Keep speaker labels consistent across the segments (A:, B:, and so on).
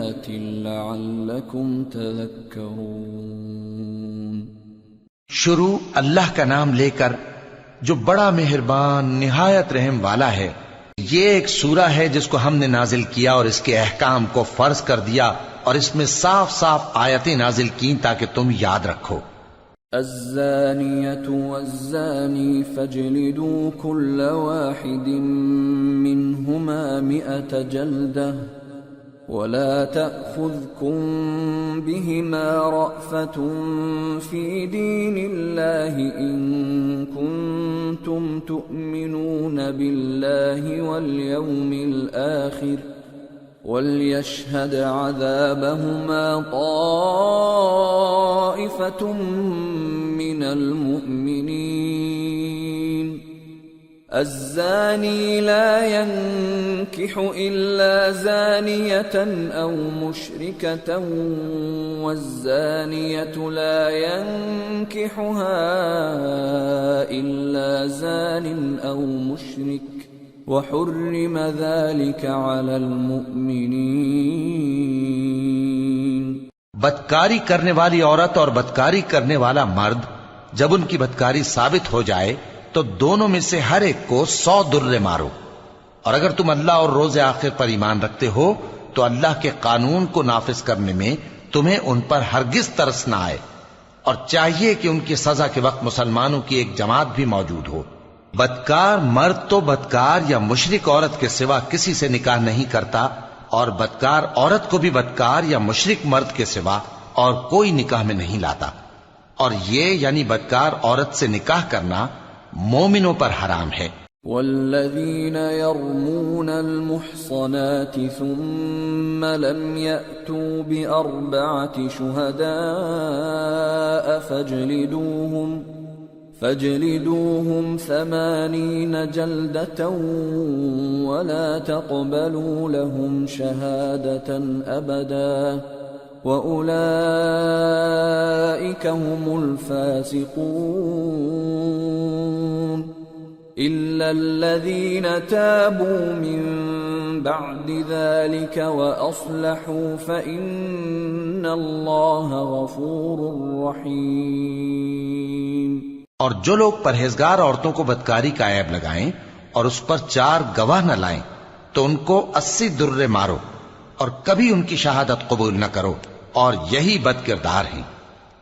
A: آيَاتٍ لَعَلَّكُمْ تَذَكَّرُونَ۔
B: شروع اللہ کا نام لے کر جو بڑا مہربان نہایت رحم والا ہے۔ یہ ایک سورہ ہے جس کو ہم نے نازل کیا اور اس کے احکام کو فرض کر دیا اور اس میں صاف صاف آیتیں نازل کی تاکہ تم یاد رکھو۔
A: الزانية والزاني فاجلدوا كل واحد منهما 100 جلدة ولا تأخذكم بهما رأفة في دين الله إن كنتم تؤمنون بالله واليوم الآخر وَلْيَشْهَدْ عَذَابَهُمَا طَائِفَةٌ مِّنَ الْمُؤْمِنِينَ الزَّانِي لَا يَنكِحُ إِلَّا زَانِيَةً أَوْ مُشْرِكَةً وَالزَّانِيَةُ لَا يَنكِحُهَا إِلَّا زَانٍ أَوْ مُشْرِكٌ وَحُرِّمَ ذَلِكَ عَلَى الْمُؤْمِنِينَ۔
B: بدکاری کرنے والی عورت اور بدکاری کرنے والا مرد جب ان کی بدکاری ثابت ہو جائے تو دونوں میں سے ہر ایک کو 100 درے مارو، اور اگر تم اللہ اور روز آخر پر ایمان رکھتے ہو تو اللہ کے قانون کو نافذ کرنے میں تمہیں ان پر ہرگز ترس نہ آئے، اور چاہیے کہ ان کی سزا کے وقت مسلمانوں کی ایک جماعت بھی موجود ہو۔ بدکار مرد تو بدکار یا مشرک عورت کے سوا کسی سے نکاح نہیں کرتا، اور بدکار عورت کو بھی بدکار یا مشرک مرد کے سوا اور کوئی نکاح میں نہیں لاتا، اور یہ یعنی بدکار عورت سے نکاح کرنا مومنوں پر حرام ہے۔
A: والذین یرمون المحصنات ثم لم یأتوا بأربعة شہداء فاجلدوهم 80 جلدة ولا تقبلوا لهم شهادة أبدا وأولئك هم الفاسقون إلا الذين تابوا من بعد ذلك وأصلحوا فإن الله غفور رحيم۔
B: اور جو لوگ پرہیزگار عورتوں کو بدکاری کا عیب لگائیں اور اس پر 4 گواہ نہ لائیں تو ان کو 80 درے مارو اور کبھی ان کی شہادت قبول نہ کرو، اور یہی بد کردار ہیں۔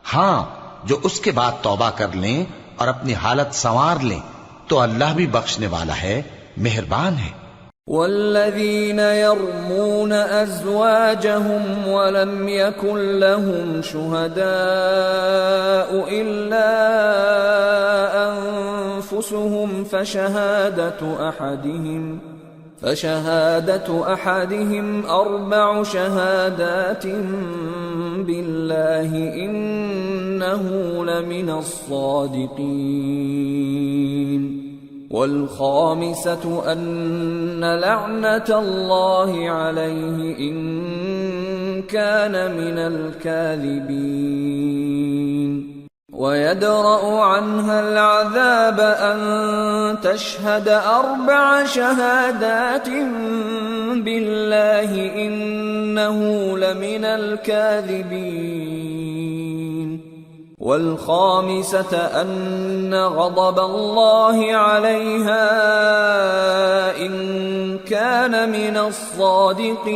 B: ہاں، جو اس کے بعد توبہ کر لیں اور اپنی حالت سنوار لیں تو اللہ بھی بخشنے والا ہے، مہربان ہے۔
A: والذین یرمون ازواجهم ولم یکن لهم شہداء الا انفسهم فشهادة احدهم 4 شهادات بالله انه لمن الصادقین، والخامسة أن لعنة الله عليه إن كان من الكاذبين، ويدرأ عنها العذاب أن تشهد 4 شهادات بالله إنه لمن الكاذبين، والخامسة أن غضب الله عليها إن كان من الصادقين،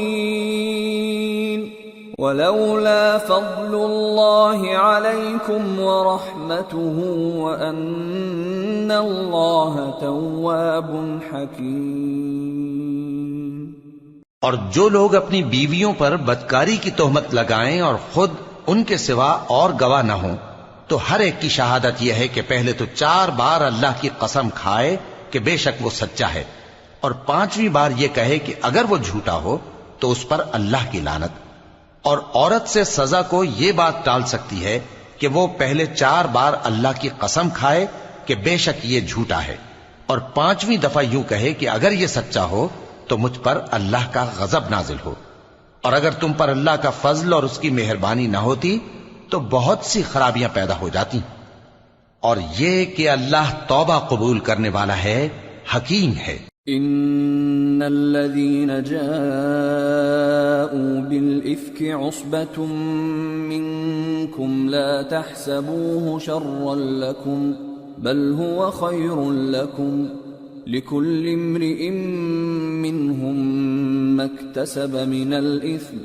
A: ولولا فضل الله عليكم ورحمته وأن الله تواب حكيم۔
B: اور جو لوگ اپنی بیویوں پر بدکاری کی تہمت لگائیں اور خود ان کے سوا اور گواہ نہ ہوں تو ہر ایک کی شہادت یہ ہے کہ پہلے تو 4 بار اللہ کی قسم کھائے کہ بے شک وہ سچا ہے، اور 5ویں بار یہ کہے کہ اگر وہ جھوٹا ہو تو اس پر اللہ کی لعنت۔ اور عورت سے سزا کو یہ بات ٹال سکتی ہے کہ وہ پہلے 4 بار اللہ کی قسم کھائے کہ بے شک یہ جھوٹا ہے، اور 5ویں دفعہ یوں کہے کہ اگر یہ سچا ہو تو مجھ پر اللہ کا غضب نازل ہو۔ اور اگر تم پر اللہ کا فضل اور اس کی مہربانی نہ ہوتی تو بہت سی خرابیاں پیدا ہو جاتی۔ اور یہ کہ اللہ توبہ قبول کرنے والا ہے، حکیم ہے۔
A: إن الذين جاءوا بالإفك عصبة منكم لا تحسبوه شرا لكم بل هو خير لكم لكل امرئ منهم ما اكتسب من الإثم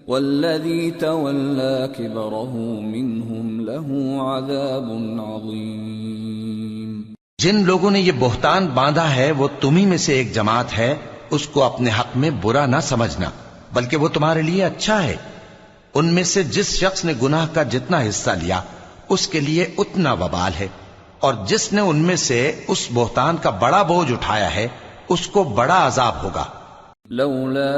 A: والذي تولى كبره منهم له عذاب عظيم.
B: جن لوگوں نے یہ بہتان باندھا ہے وہ تمہیں میں سے ایک جماعت ہے، اس کو اپنے حق میں برا نہ سمجھنا بلکہ وہ تمہارے لیے اچھا ہے. ان میں سے جس شخص نے گناہ کا جتنا حصہ لیا اس کے لیے اتنا وبال ہے، اور جس نے ان میں سے اس بہتان کا بڑا بوجھ اٹھایا ہے اس کو بڑا عذاب ہوگا.
A: لولا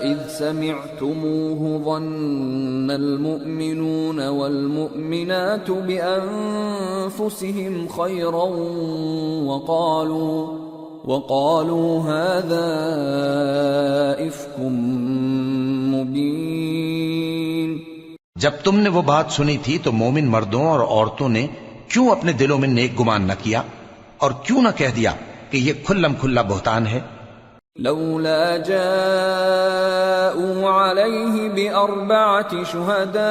A: اذ سمعتموه ظن المؤمنون والمؤمنات بانفسهم خيرا وقالوا هذا افك مبين.
B: جب تم نے وہ بات سنی تھی تو مومن مردوں اور عورتوں نے کیوں اپنے دلوں میں نیک گمان نہ کیا اور کیوں نہ کہہ دیا کہ یہ کھلم کھلا بہتان ہے.
A: لولا جاءوا عليه بأربعة شهداء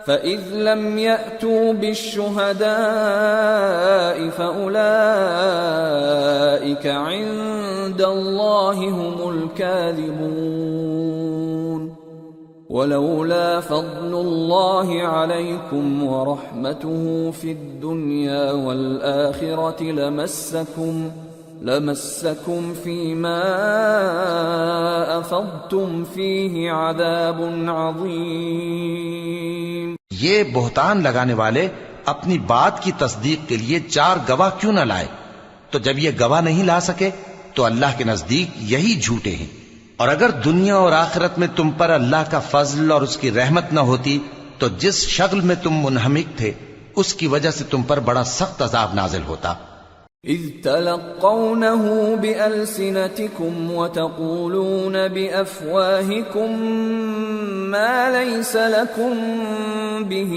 A: فإذ لم يأتوا بالشهداء فأولئك عند الله هم الكاذبون. ولولا فضل الله عليكم ورحمته في الدنيا والآخرة لمسكم فيما أفضتم فيه عذاب عظيم.
B: یہ بہتان لگانے والے اپنی بات کی تصدیق کے لیے 4 گواہ کیوں نہ لائے؟ تو جب یہ گواہ نہیں لا سکے تو اللہ کے نزدیک یہی جھوٹے ہیں. اور اگر دنیا اور آخرت میں تم پر اللہ کا فضل اور اس کی رحمت نہ ہوتی تو جس شغل میں تم منہمک تھے اس کی وجہ سے تم پر بڑا سخت عذاب نازل ہوتا.
A: اذ تلقونه بألسنتكم وتقولون بأفواهكم ما ليس لكم به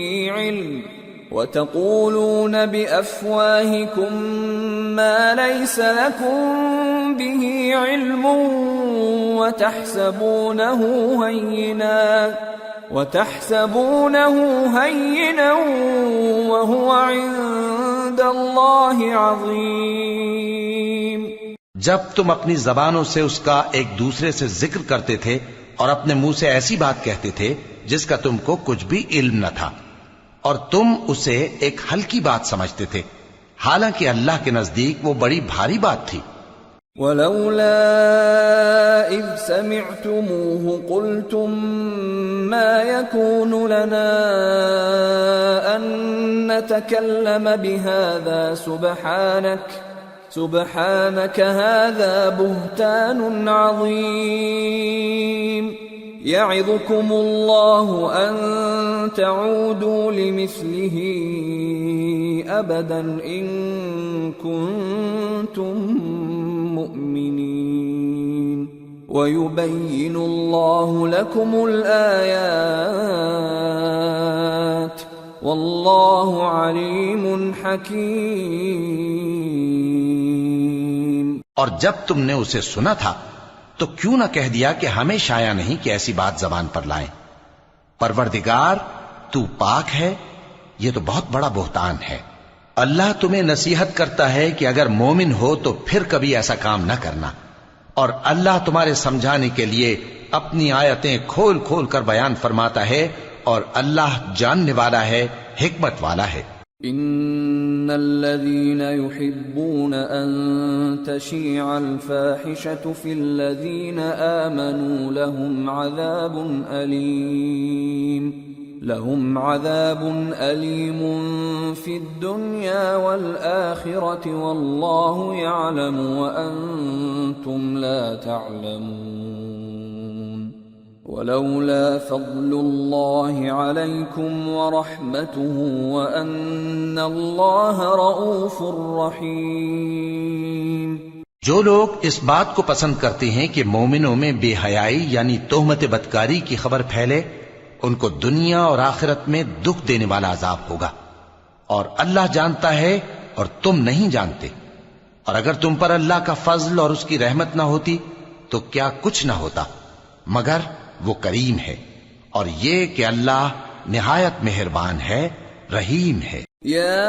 A: علم وتحسبونه هينا وهو عند الله عظيم.
B: جب تم اپنی زبانوں سے اس کا ایک دوسرے سے ذکر کرتے تھے اور اپنے منہ سے ایسی بات کہتے تھے جس کا تم کو کچھ بھی علم نہ تھا، اور تم اسے ایک ہلکی بات سمجھتے تھے، حالانکہ اللہ کے نزدیک وہ بڑی بھاری بات تھی.
A: ولولا اذ سمعتموه قلتم ما يكون لنا ان نتكلم بهذا سبحانك هذا بهتان عظيم. يعظكم الله ان تعودوا لمثله ابدا ان كنتم مؤمنين ويبين الله لكم الآيات والله عليم حكيم.
B: اور جب تم نے اسے سنا تھا تو کیوں نہ کہہ دیا کہ ہمیں شایع نہیں کہ ایسی بات زبان پر لائیں. پروردگار تو پاک ہے، یہ تو بہت بڑا بہتان ہے. اللہ تمہیں نصیحت کرتا ہے کہ اگر مومن ہو تو پھر کبھی ایسا کام نہ کرنا، اور اللہ تمہارے سمجھانے کے لیے اپنی آیتیں کھول کھول کر بیان فرماتا ہے، اور اللہ جاننے والا ہے، حکمت والا ہے.
A: ان الذين يحبون ان تشيع الفاحشة في الذين آمنوا لهم عذاب أليم في الدنيا والآخرة والله يعلم وأنتم لا تعلمون. ولولا فضل الله عليكم ورحمته وأن الله رؤوف رحيم.
B: جو لوگ اس بات کو پسند کرتے ہیں کہ مومنوں میں بے حیائی یعنی تہمت بدکاری کی خبر پھیلے، ان کو دنیا اور آخرت میں دکھ دینے والا عذاب ہوگا، اور اللہ جانتا ہے اور تم نہیں جانتے. اور اگر تم پر اللہ کا فضل اور اس کی رحمت نہ ہوتی تو کیا کچھ نہ ہوتا، مگر وہ کریم ہے، اور یہ کہ اللہ نہایت مہربان ہے، رحیم ہے۔
A: يا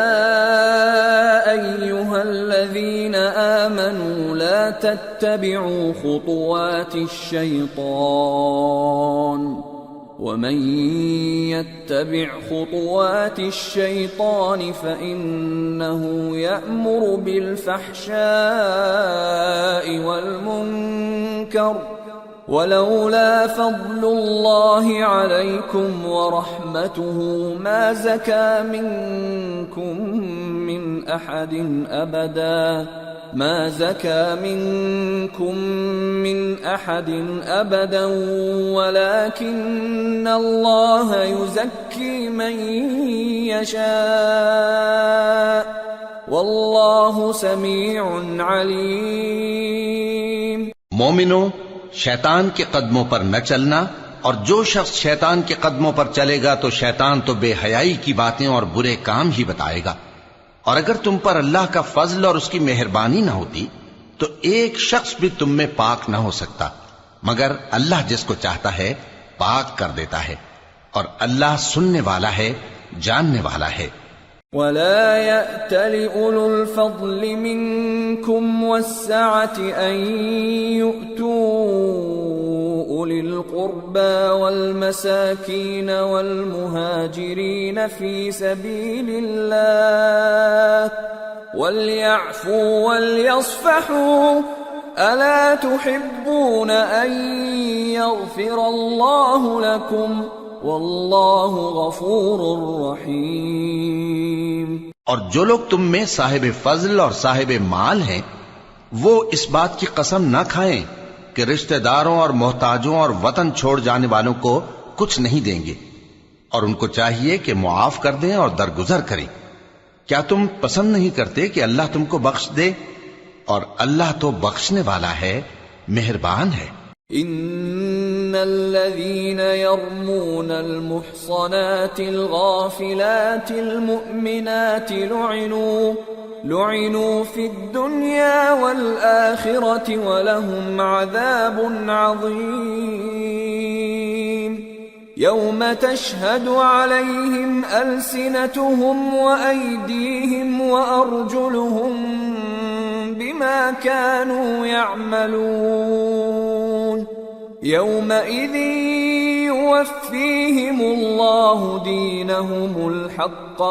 A: أيها الذين آمنوا لا تتبعوا خطوات الشيطان ومن يتبع خطوات الشيطان فإنه يأمر بالفحشاء والمنكر ولولا فضل الله عليكم ورحمته ما زكى منكم من أحد أبدا ولكن الله يزكي من يشاء والله سميع عليم۔
B: مومنو، شیطان کے قدموں پر نہ چلنا، اور جو شخص شیطان کے قدموں پر چلے گا تو شیطان تو بے حیائی کی باتیں اور برے کام ہی بتائے گا۔ اور اگر تم پر اللہ کا فضل اور اس کی مہربانی نہ ہوتی تو ایک شخص بھی تم میں پاک نہ ہو سکتا، مگر اللہ جس کو چاہتا ہے پاک کر دیتا ہے، اور اللہ سننے والا ہے، جاننے والا ہے۔
A: ولا يأتل أولو الفضل منكم والسعة أن يؤتوا أولي القربى والمساكين والمهاجرين في سبيل الله وليعفوا وليصفحوا ألا تحبون أن يغفر الله لكم واللہ غفور رحیم۔
B: اور جو لوگ تم میں صاحب فضل اور صاحب مال ہیں وہ اس بات کی قسم نہ کھائیں کہ رشتہ داروں اور محتاجوں اور وطن چھوڑ جانے والوں کو کچھ نہیں دیں گے، اور ان کو چاہیے کہ معاف کر دیں اور درگزر کریں۔ کیا تم پسند نہیں کرتے کہ اللہ تم کو بخش دے؟ اور اللہ تو بخشنے والا ہے، مہربان ہے۔
A: ان الذين يرمون المحصنات الغافلات المؤمنات لعنوا في الدنيا والآخرة ولهم عذاب عظيم يوم تشهد عليهم ألسنتهم وأيديهم وأرجلهم بما كانوا يعملون يومئذ يوفيهم الله دينهم الحق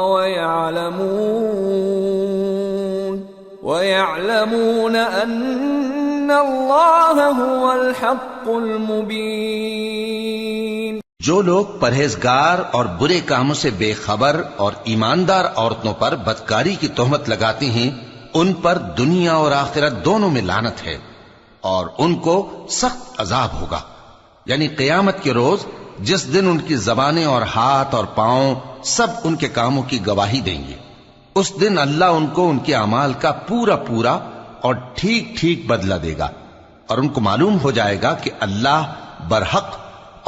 A: ويعلمون أن الله هو الحق المبين۔
B: جو لوگ پرہیزگار اور برے کاموں سے بے خبر اور ایماندار عورتوں پر بدکاری کی تہمت لگاتے ہیں ان پر دنیا اور آخرت دونوں میں لعنت ہے، اور ان کو سخت عذاب ہوگا، یعنی قیامت کے روز جس دن ان کی زبانیں اور ہاتھ اور پاؤں سب ان کے کاموں کی گواہی دیں گے۔ اس دن اللہ ان کو ان کے اعمال کا پورا پورا اور ٹھیک ٹھیک بدلہ دے گا، اور ان کو معلوم ہو جائے گا کہ اللہ برحق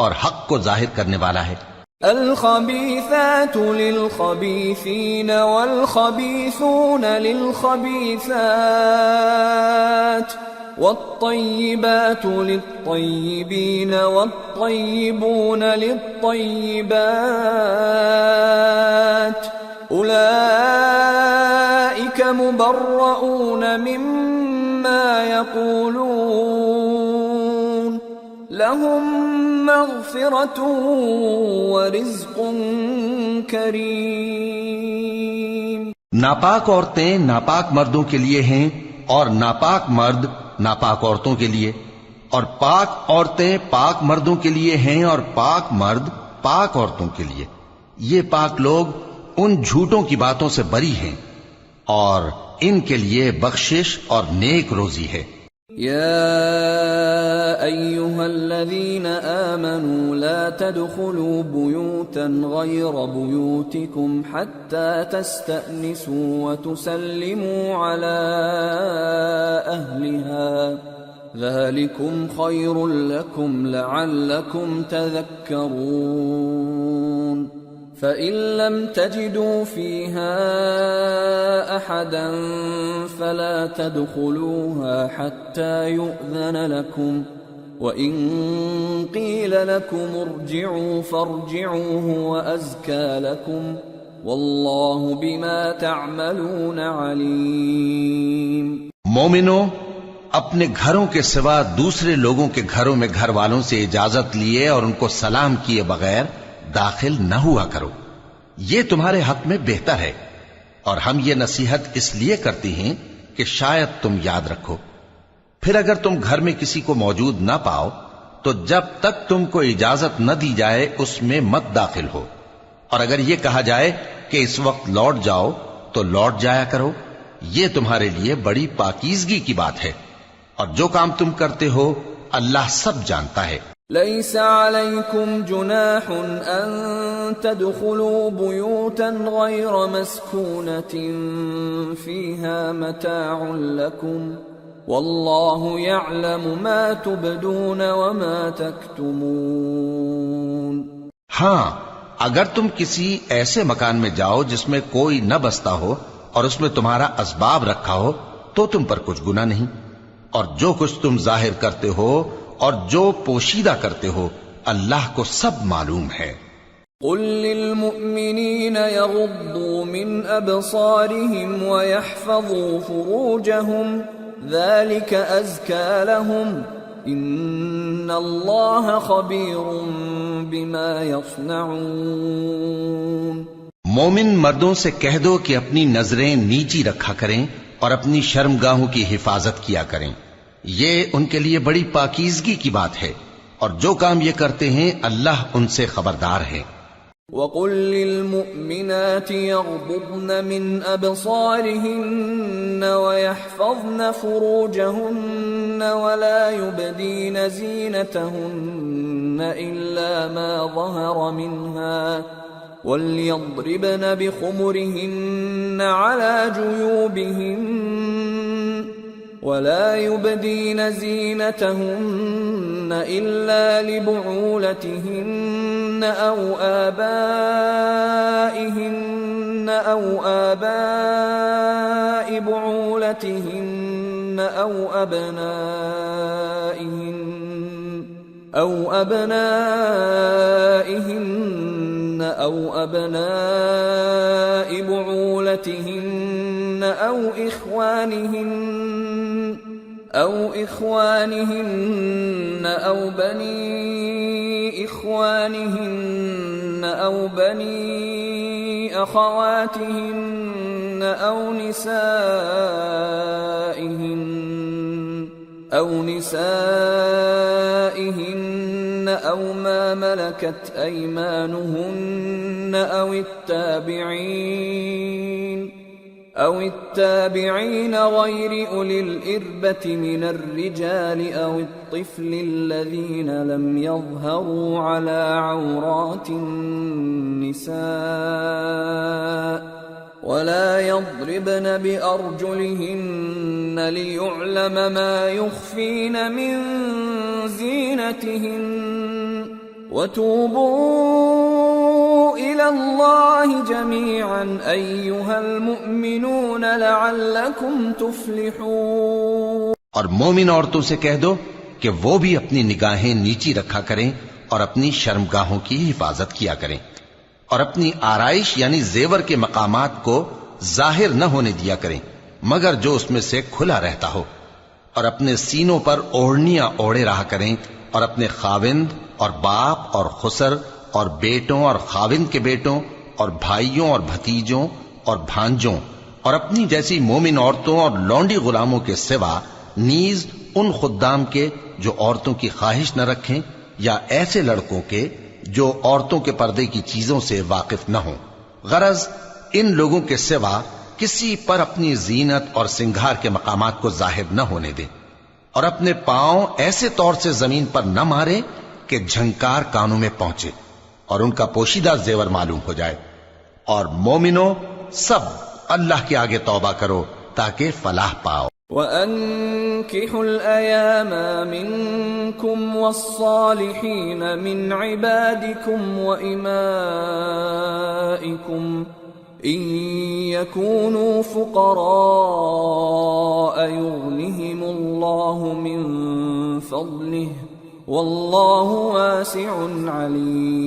B: اور حق کو ظاہر کرنے والا ہے۔
A: الخبيثات للخبيثين والخبيثون للخبيثات والطيبات للطيبين والطيبون للطيبات أولئك مبرؤون مما يقولون لهم مغفرة ورزق کریم۔
B: ناپاک عورتیں ناپاک مردوں کے لیے ہیں، اور ناپاک مرد ناپاک عورتوں کے لیے، اور پاک عورتیں پاک مردوں کے لیے ہیں، اور پاک مرد پاک عورتوں کے لیے۔ یہ پاک لوگ ان جھوٹوں کی باتوں سے بری ہیں، اور ان کے لیے بخشش اور نیک روزی ہے۔
A: يا أيها الذين آمنوا لا تدخلوا بيوتا غير بيوتكم حتى تستأنسوا وتسلموا على أهلها ذلكم خير لكم لعلكم تذكرون فإن لم تجدوا فيها أحدا فلا تدخلوها حتى يؤذن لكم وإن قيل لكم ارجعوا فارجعوا هو أزكى لكم والله بما تعملون عليم.
B: مومنو، اپنے گھروں کے سوا دوسرے لوگوں کے گھروں میں گھر والوں سے اجازت لیے اور ان کو سلام کیے بغیر داخل نہ ہوا کرو، یہ تمہارے حق میں بہتر ہے، اور ہم یہ نصیحت اس لیے کرتے ہیں کہ شاید تم یاد رکھو. پھر اگر تم گھر میں کسی کو موجود نہ پاؤ تو جب تک تم کو اجازت نہ دی جائے اس میں مت داخل ہو، اور اگر یہ کہا جائے کہ اس وقت لوٹ جاؤ تو لوٹ جایا کرو، یہ تمہارے لیے بڑی پاکیزگی کی بات ہے، اور جو کام تم کرتے ہو اللہ سب جانتا ہے.
A: ليس عليكم جناح أن تدخلوا بيوتا غير مسكونة فيها متاع لكم والله يعلم ما تبدون وما تكتمون.
B: ہاں، اگر تم کسی ایسے مکان میں جاؤ جس میں کوئی نہ بستا ہو اور اس میں تمہارا اسباب رکھا ہو تو تم پر کچھ گناہ نہیں، اور جو کچھ تم ظاہر کرتے ہو اور جو پوشیدہ کرتے ہو اللہ کو سب معلوم ہے.
A: قل للمؤمنين يغضوا من أبصارهم ويحفظوا فروجهم ذلك أزكى لهم إن الله خبير بما يصنعون.
B: مومن مردوں سے کہہ دو کہ اپنی نظریں نیچی رکھا کریں اور اپنی شرمگاہوں کی حفاظت کیا کریں، یہ ان کے لیے بڑی پاکیزگی کی بات ہے، اور جو کام یہ کرتے ہیں اللہ ان سے خبردار ہے.
A: وَقُلْ لِلْمُؤْمِنَاتِ يَغْضُضْنَ مِنْ أَبْصَارِهِنَّ وَيَحْفَظْنَ فُرُوجَهُنَّ وَلَا يُبْدِينَ زِينَتَهُنَّ إِلَّا مَا ظَهَرَ مِنْهَا وَلْيَضْرِبْنَ بِخُمُرِهِنَّ عَلَى جُيُوبِهِنَّ ولا يبدين زينتهن إلا لبعولتهن أو آبائهن أو آباء بعولتهن أو أبنائهن أو أبناء بعولتهن أو إخوانهن أو بني إخوانهن أو بني أخواتهن أو نسائهن أو ما ملكت أيمانهن أو التابعين غير أولي الإربة من الرجال أو الطفل الذين لم يظهروا على عورات النساء ولا يضربن بأرجلهن ليعلم ما يخفين من زينتهن وتوبوا إلى الله جميعا أيها المؤمنون لعلكم تفلحون.
B: اور مومن عورتوں سے کہہ دو کہ وہ بھی اپنی نگاہیں نیچی رکھا کریں اور اپنی شرمگاہوں کی حفاظت کیا کریں، اور اپنی آرائش یعنی زیور کے مقامات کو ظاہر نہ ہونے دیا کریں مگر جو اس میں سے کھلا رہتا ہو، اور اپنے سینوں پر اوڑھنیاں اوڑھے رہا کریں، اور اپنے خاوند اور باپ اور خسر اور بیٹوں اور خاوند کے بیٹوں اور بھائیوں اور بھتیجوں اور بھانجوں اور اپنی جیسی مومن عورتوں اور لونڈی غلاموں کے سوا نیز ان خدام کے جو عورتوں کی خواہش نہ رکھیں، یا ایسے لڑکوں کے جو عورتوں کے پردے کی چیزوں سے واقف نہ ہوں. غرض ان لوگوں کے سوا کسی پر اپنی زینت اور سنگھار کے مقامات کو ظاہر نہ ہونے دیں، اور اپنے پاؤں ایسے طور سے زمین پر نہ مارے کہ جھنکار کانوں میں پہنچے اور ان کا پوشیدہ زیور معلوم ہو جائے. اور مومنوں سب اللہ کے آگے توبہ کرو تاکہ فلاح پاؤ.
A: وَأَنكِحُوا الْأَيَامَ مِنكُمْ وَالصَّالِحِينَ مِنْ عِبَادِكُمْ وَإِمَائِكُمْ إِنْ يَكُونُوا فُقَرَاءَ يُغْنِهِمُ اللَّهُ مِنْ فَضْلِهِ وَاللَّهُ وَاسِعٌ عَلِيمٌ.